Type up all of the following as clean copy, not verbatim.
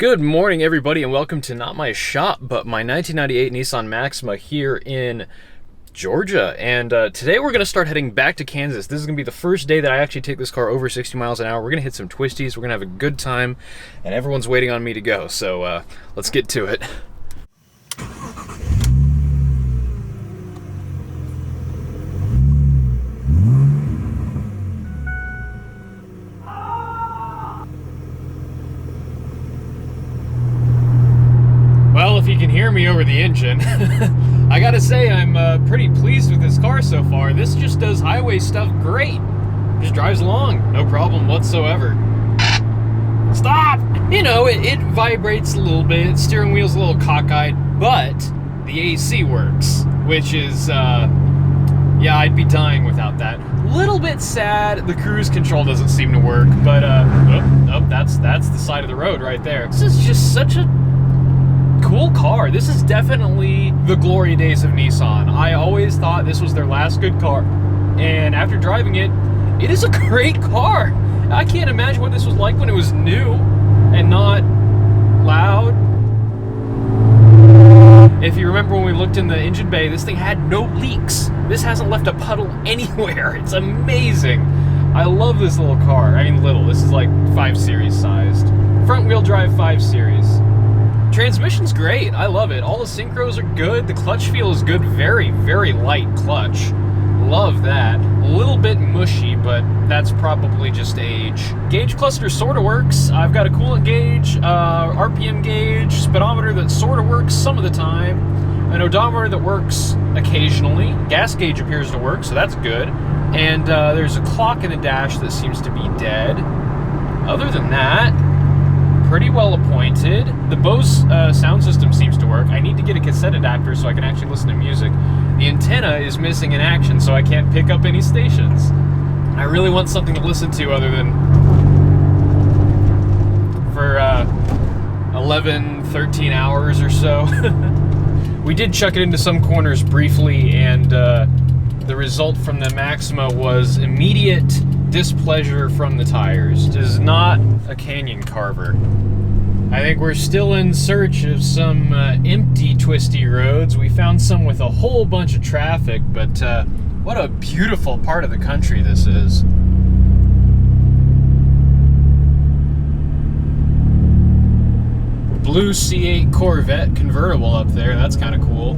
Good morning, everybody, and welcome to not my shop, but my 1998 Nissan Maxima here in Georgia. And today we're going to start heading back to Kansas. This is going to be the first day that I actually take this car over 60 miles an hour. We're going to hit some twisties, we're going to have a good time, and everyone's waiting on me to go. So let's get to it. Well, if you can hear me over the engine, I gotta say I'm pretty pleased with this car so far. This just does highway stuff great. Just drives along, no problem whatsoever. Stop! You know, it vibrates a little bit, steering wheel's a little cockeyed, but the AC works, which is, yeah, I'd be dying without that. Little bit sad, the cruise control doesn't seem to work, but, that's the side of the road right there. This is just such a cool car. This is definitely the glory days of Nissan. I always thought this was their last good car, and after driving it, it is a great car. I can't imagine what this was like when it was new and not loud. If you remember when we looked in the engine bay, this thing had no leaks. This hasn't left a puddle anywhere. It's amazing. I love this little car. I mean, little. This is like 5 Series sized. Front wheel drive 5 Series. Transmission's great. I love it. All the synchros are good. The clutch feel is good. Very, very light clutch. Love that. A little bit mushy, but that's probably just age. Gauge cluster sort of works. I've got a coolant gauge, RPM gauge, speedometer that sort of works some of the time, an odometer that works occasionally. Gas gauge appears to work, so that's good. And there's a clock in the dash that seems to be dead. Other than that, pretty well appointed. The Bose sound system seems to work. I need to get a cassette adapter so I can actually listen to music. The antenna is missing in action, so I can't pick up any stations. I really want something to listen to other than for 11, 13 hours or so. We did chuck it into some corners briefly, and the result from the Maxima was immediate displeasure from the tires. It is not a canyon carver. I think we're still in search of some empty twisty roads. We found some with a whole bunch of traffic, but what a beautiful part of the country this is. Blue C8 Corvette convertible up there, that's kind of cool.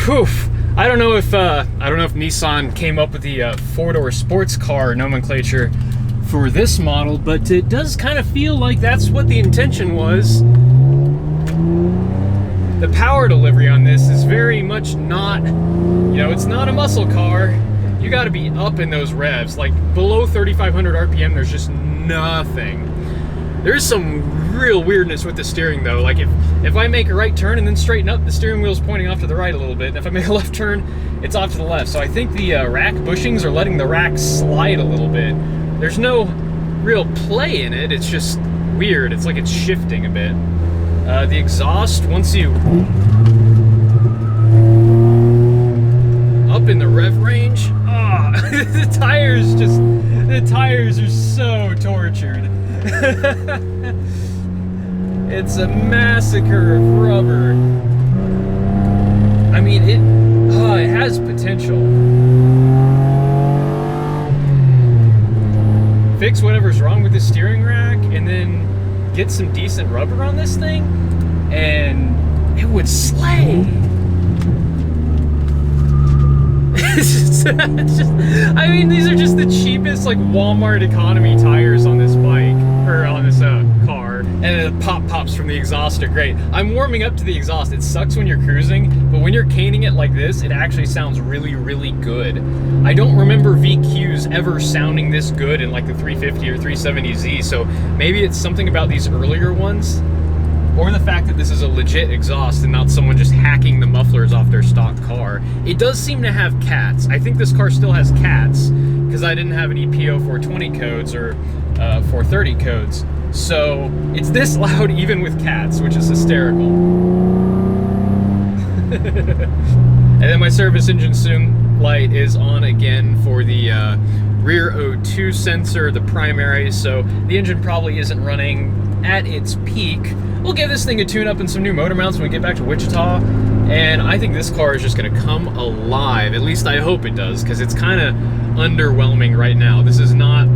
Oof. I don't know if Nissan came up with the 4-door sports car nomenclature for this model, but it does kind of feel like that's what the intention was. The power delivery on this is very much not, you know, it's not a muscle car. You got to be up in those revs. Like below 3,500 RPM, there's just nothing. There's some real weirdness with the steering though. Like if I make a right turn and then straighten up, the steering wheel's pointing off to the right a little bit. And if I make a left turn, it's off to the left. So I think the rack bushings are letting the rack slide a little bit. There's no real play in it. It's just weird. It's like it's shifting a bit. The exhaust, once you up in the rev range, the tires are so tortured. It's a massacre of rubber. I mean, it has potential. fix whatever's wrong with the steering rack and then get some decent rubber on this thing, and it would slay. I mean, these are just the cheapest, like, Walmart economy tires on this bike, or on this car, and the pops from the exhaust are great. I'm warming up to the exhaust. It sucks when you're cruising, but when you're caning it like this, it actually sounds really, really good. I don't remember VQs ever sounding this good in like the 350 or 370Z, so maybe it's something about these earlier ones, or the fact that this is a legit exhaust and not someone just hacking the mufflers off their stock car. It does seem to have cats. I think this car still has cats, because I didn't have any PO 420 codes or 430 codes. So it's this loud even with cats, which is hysterical. And then my service engine soon light is on again for the rear O2 sensor, the primary, so the engine probably isn't running at its peak. We'll give this thing a tune-up and some new motor mounts when we get back to Wichita, and I think this car is just going to come alive. At least I hope it does, because it's kind of underwhelming right now. This is not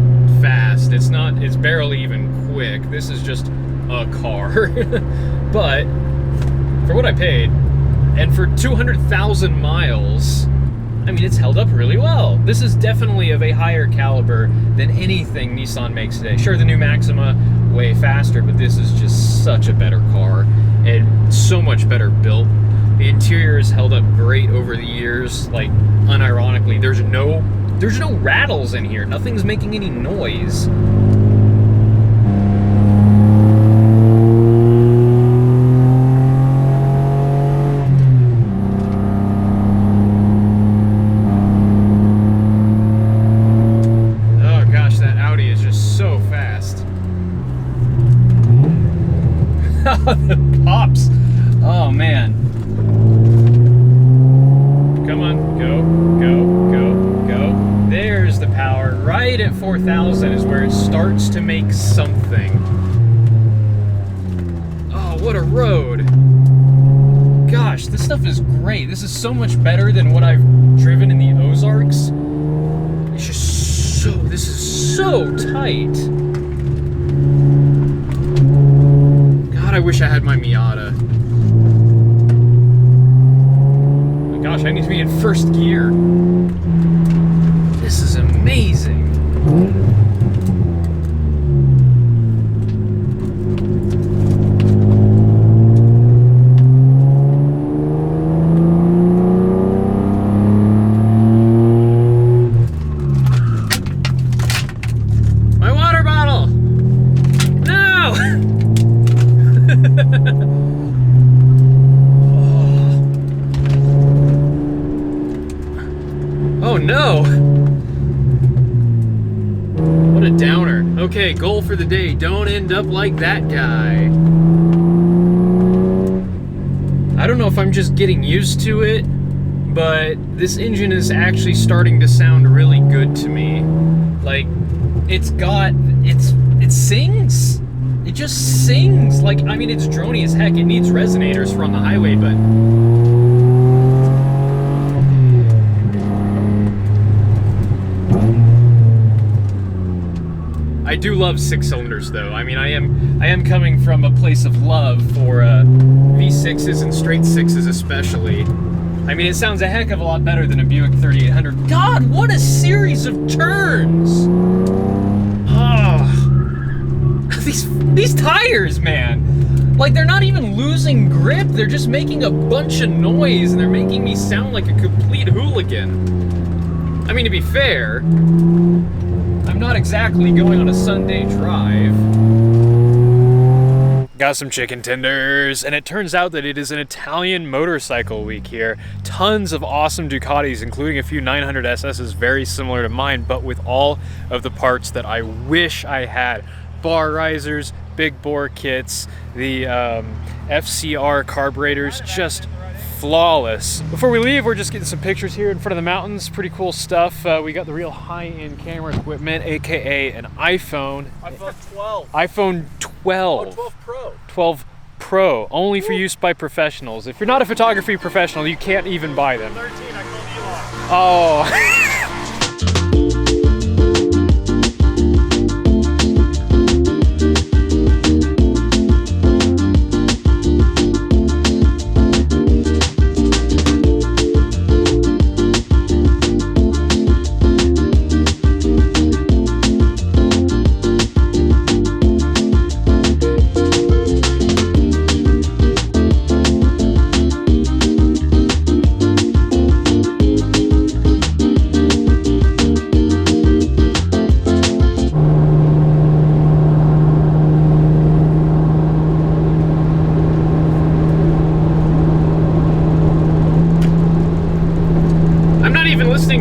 fast. It's barely even quick. This is just a car. But for what I paid, and for 200,000 miles, I mean, it's held up really well. This is definitely of a higher caliber than anything Nissan makes today. Sure, the new Maxima, way faster, but this is just such a better car and so much better built. The interior has held up great over the years. Like, unironically, there's no rattles in here. Nothing's making any noise. The pops. Oh man. Come on, go, go, go, go. There's the power. Right at 4,000 is where it starts to make something. Oh, what a road. Gosh, this stuff is great. This is so much better than what I've driven in the Ozarks. It's just so, this is so tight. I wish I had my Miata. Oh gosh, I need to be in first gear. This is amazing. My water bottle! No! Oh no! What a downer. Okay, goal for the day. Don't end up like that guy. I don't know if I'm just getting used to it, but this engine is actually starting to sound really good to me. Like, it sings. It just sings. Like, I mean, it's droney as heck. It needs resonators for on the highway, but I do love 6 cylinders, though. I mean, I am coming from a place of love for V6s and straight 6s especially. I mean, it sounds a heck of a lot better than a Buick 3800. God, what a series of turns! These tires, man! Like, they're not even losing grip, they're just making a bunch of noise, and they're making me sound like a complete hooligan. I mean, to be fair, I'm not exactly going on a Sunday drive. Got some chicken tenders, and it turns out that it is an Italian motorcycle week here. Tons of awesome Ducatis, including a few 900 SSs very similar to mine, but with all of the parts that I wish I had. Bar risers, big bore kits, the FCR carburetors, just flawless. Before we leave, we're just getting some pictures here in front of the mountains. Pretty cool stuff. We got the real high-end camera equipment, aka an iPhone. iPhone 12. iPhone 12. Oh, 12 Pro. 12 Pro, only for use by professionals. If you're not a photography professional, you can't even buy them. 13, I called Elon. Oh.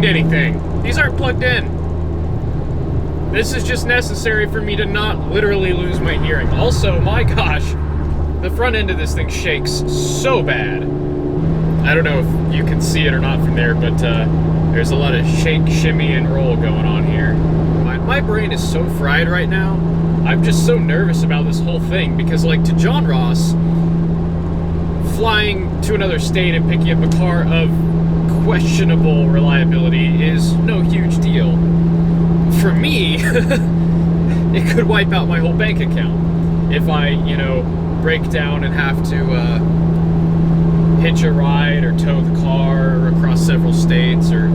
anything. These aren't plugged in. This is just necessary for me to not literally lose my hearing. Also, my gosh, the front end of this thing shakes so bad. I don't know if you can see it or not from there, but there's a lot of shake, shimmy, and roll going on here. My brain is so fried right now. I'm just so nervous about this whole thing because, like, to John Ross, flying to another state and picking up a car of questionable reliability is no huge deal. For me, it could wipe out my whole bank account if I, you know, break down and have to hitch a ride or tow the car across several states or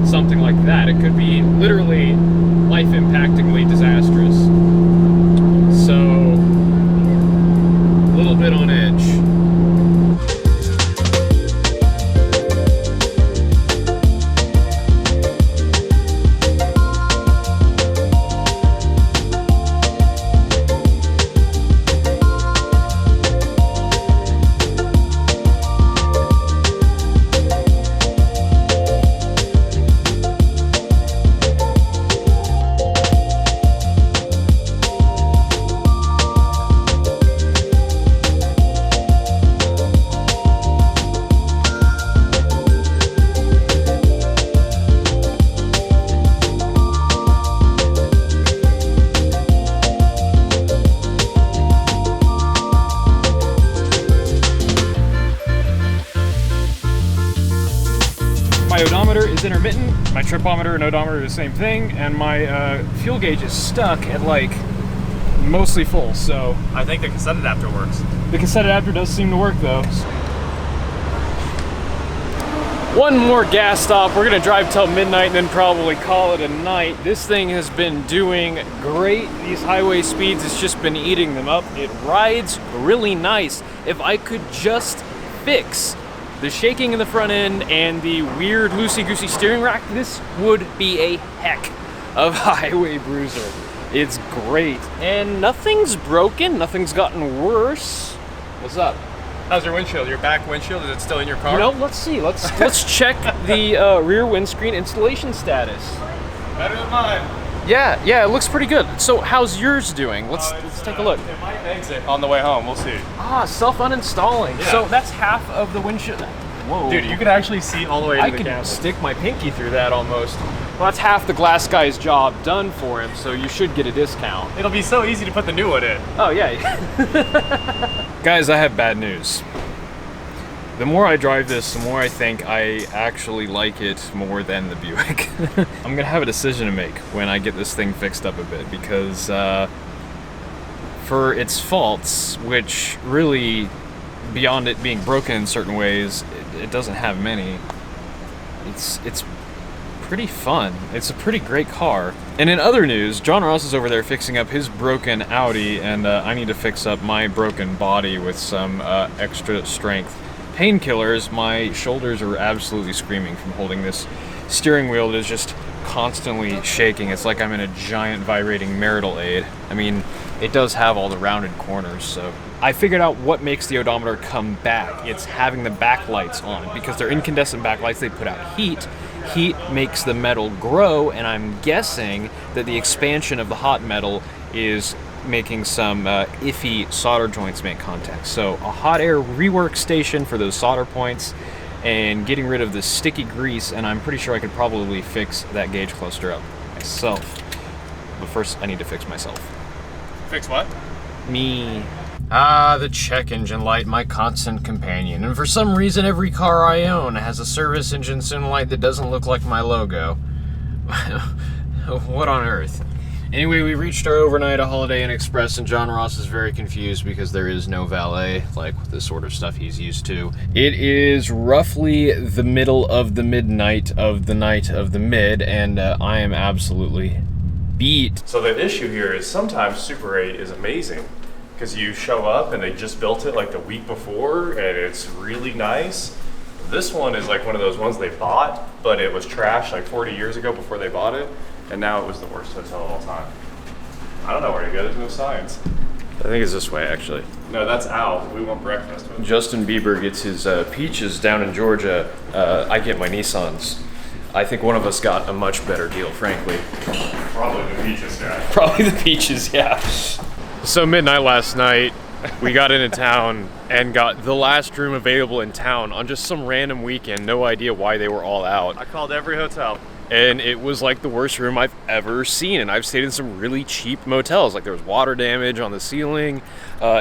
something like that. It could be literally life-impactingly disastrous. So, a little bit on edge. My odometer is intermittent, my tripometer and odometer are the same thing, and my fuel gauge is stuck at like mostly full, so I think the cassette adapter works. the cassette adapter does seem to work though. One more gas stop. We're gonna drive till midnight and then probably call it a night. This thing has been doing great. These highway speeds, it's just been eating them up. It rides really nice. If I could just fix the shaking in the front end and the weird loosey-goosey steering rack, this would be a heck of a highway bruiser. It's great. And nothing's broken, nothing's gotten worse. What's up? How's your windshield? Your back windshield, is it still in your car? You know, let's see. Let's check the rear windscreen installation status. Better than mine. Yeah, it looks pretty good. So how's yours doing? Let's take a look. It might exit on the way home, we'll see. Ah, self-uninstalling. Yeah. So that's half of the windshield. Whoa. Dude, you can actually see all the way to I the could camera. stick my pinky through that almost. Well, that's half the glass guy's job done for him, so you should get a discount. It'll be so easy to put the new one in. Oh, yeah. Guys, I have bad news. The more I drive this, the more I think I actually like it more than the Buick. I'm gonna have a decision to make when I get this thing fixed up a bit, because for its faults, which really, beyond it being broken in certain ways, it doesn't have many, it's pretty fun. It's a pretty great car. And in other news, John Ross is over there fixing up his broken Audi, and I need to fix up my broken body with some extra strength painkillers. My shoulders are absolutely screaming from holding this steering wheel that is just constantly shaking. It's like I'm in a giant vibrating marital aid. I mean, it does have all the rounded corners, so I figured out what makes the odometer come back. It's having the backlights on. Because they're incandescent backlights, they put out heat. Heat makes the metal grow, and I'm guessing that the expansion of the hot metal is making some iffy solder joints make contact. So a hot air rework station for those solder points and getting rid of the sticky grease, and I'm pretty sure I could probably fix that gauge cluster up myself. But first I need to fix myself. Fix what? Me. Ah, the check engine light, my constant companion. And for some reason, every car I own has a service engine soon light that doesn't look like my logo. What on earth? Anyway, we reached our overnight at Holiday Inn Express, and John Ross is very confused because there is no valet, like the sort of stuff he's used to. It is roughly the middle of the midnight of the night of the mid, and I am absolutely beat. So the issue here is sometimes Super 8 is amazing because you show up and they just built it like the week before and it's really nice. This one is like one of those ones they bought, but it was trashed like 40 years ago before they bought it, and now it was the worst hotel of all time. I don't know where to go, there's no signs. I think it's this way, actually. No, that's out. We want breakfast with. Justin Bieber gets his peaches down in Georgia. I get my Nissans. I think one of us got a much better deal, frankly. Probably the Peaches guy. Probably the Peaches, yeah. So midnight last night, we got into town and got the last room available in town on just some random weekend. No idea why they were all out. I called every hotel. And it was like the worst room I've ever seen. And I've stayed in some really cheap motels. Like there was water damage on the ceiling.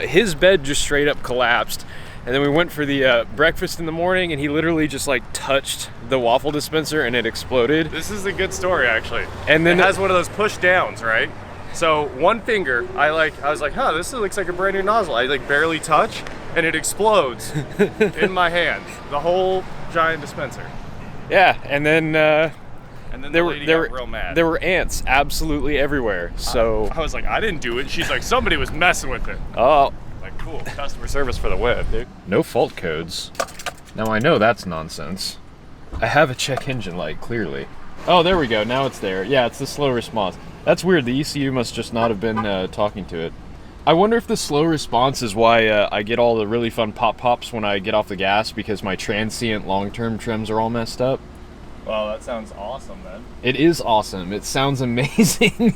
His bed just straight up collapsed. And then we went for the breakfast in the morning, and he literally just like touched the waffle dispenser and it exploded. This is a good story, actually. And then it has one of those push downs, right? So one finger, I was like, huh, this looks like a brand new nozzle. I like barely touch, and it explodes in my hand. The whole giant dispenser. Yeah, and then the lady got real mad. There were ants absolutely everywhere. So I was like, I didn't do it. She's like, somebody was messing with it. Oh. Like, cool, customer service for the web, dude. No fault codes. Now I know that's nonsense. I have a check engine light, clearly. Oh, there we go, now it's there. Yeah, it's the slow response. That's weird, the ECU must just not have been talking to it. I wonder if the slow response is why I get all the really fun pop-pops when I get off the gas, because my transient long-term trims are all messed up. Well, that sounds awesome, then. It is awesome. It sounds amazing.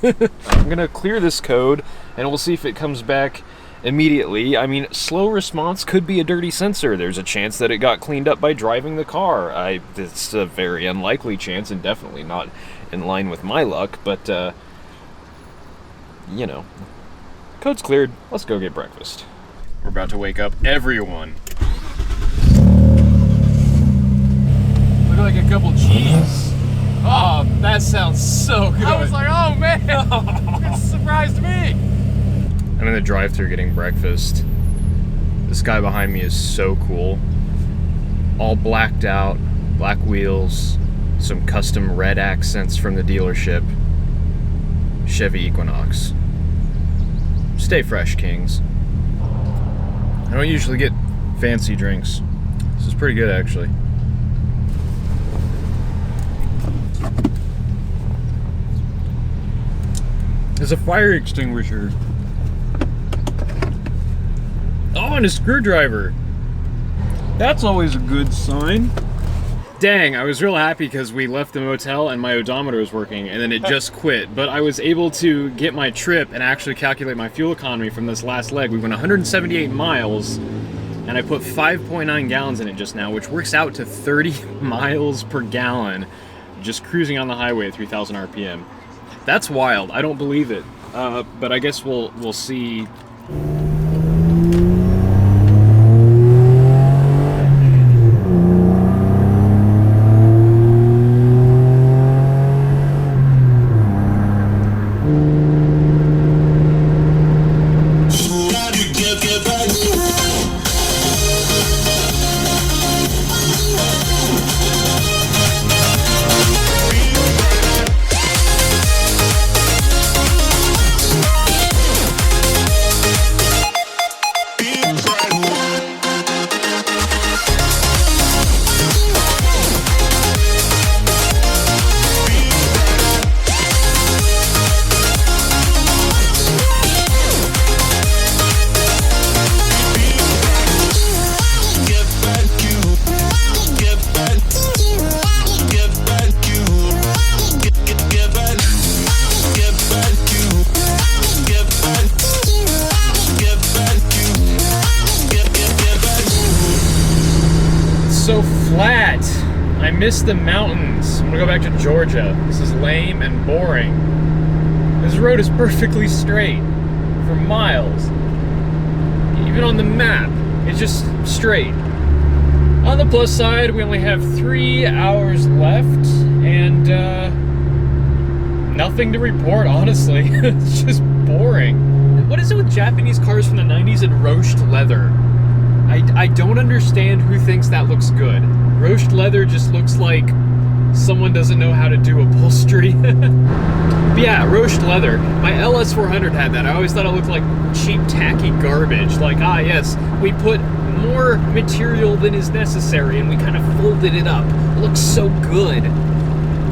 I'm gonna clear this code, and we'll see if it comes back immediately. I mean, slow response could be a dirty sensor. There's a chance that it got cleaned up by driving the car. It's a very unlikely chance, and definitely not in line with my luck, but, you know. Code's cleared. Let's go get breakfast. We're about to wake up everyone. Look like a couple G's. Oh, that sounds so good. I was like, oh man, it surprised me. I'm in the drive-thru getting breakfast. This guy behind me is so cool. All blacked out, black wheels, some custom red accents from the dealership. Chevy Equinox. Stay fresh, kings. I don't usually get fancy drinks. This is pretty good, actually. There's a fire extinguisher. Oh, and a screwdriver. That's always a good sign. Dang, I was real happy because we left the motel and my odometer was working, and then it just quit. But I was able to get my trip and actually calculate my fuel economy from this last leg. We went 178 miles, and I put 5.9 gallons in it just now, which works out to 30 miles per gallon, just cruising on the highway at 3,000 RPM. That's wild. I don't believe it. But I guess we'll see. So flat. I miss the mountains. I'm gonna go back to Georgia. This is lame and boring. This road is perfectly straight for miles. Even on the map, it's just straight. On the plus side, we only have 3 hours left, and nothing to report, honestly. It's just boring. What is it with Japanese cars from the 90s and roached leather? I don't understand who thinks that looks good. Roached leather just looks like someone doesn't know how to do upholstery. But yeah, roached leather. My LS400 had that. I always thought it looked like cheap, tacky garbage. Like, ah, yes, we put more material than is necessary and we kind of folded it up. It looks so good.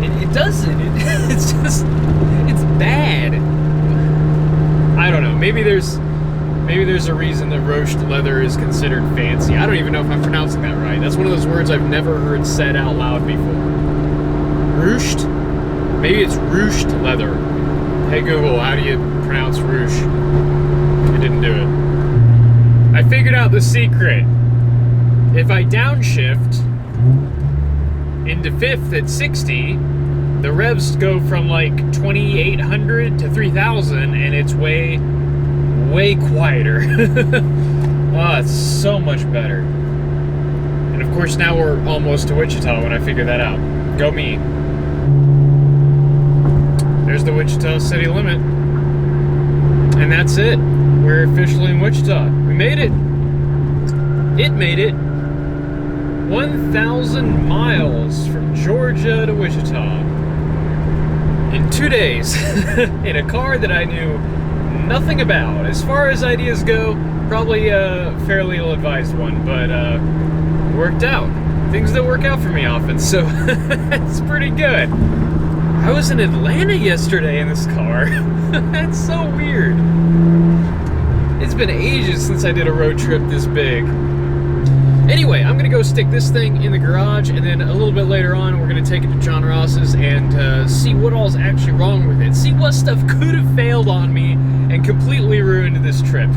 It doesn't. It's just, it's bad. I don't know. Maybe there's a reason that roached leather is considered fancy. I don't even know if I'm pronouncing that right. That's one of those words I've never heard said out loud before. ruched? Maybe it's ruched leather. Hey Google, how do you pronounce ruche? It didn't do it. I figured out the secret. If I downshift into fifth at 60, the revs go from like 2,800 to 3,000, and it's way quieter. Oh, it's so much better. And of course now we're almost to Wichita when I figure that out. Go me. There's the Wichita city limit. And that's it. We're officially in Wichita. We made it. It made it. 1,000 miles from Georgia to Wichita. In 2 days. In a car that I knew nothing about. As far as ideas go, probably a fairly ill-advised one, but worked out. Things that work out for me often, so it's pretty good. I was in Atlanta yesterday in this car. That's so weird. It's been ages since I did a road trip this big. Anyway, I'm gonna go stick this thing in the garage, and then a little bit later on, we're gonna take it to John Ross's and see what all's actually wrong with it. See what stuff could have failed on me and completely ruined this trip.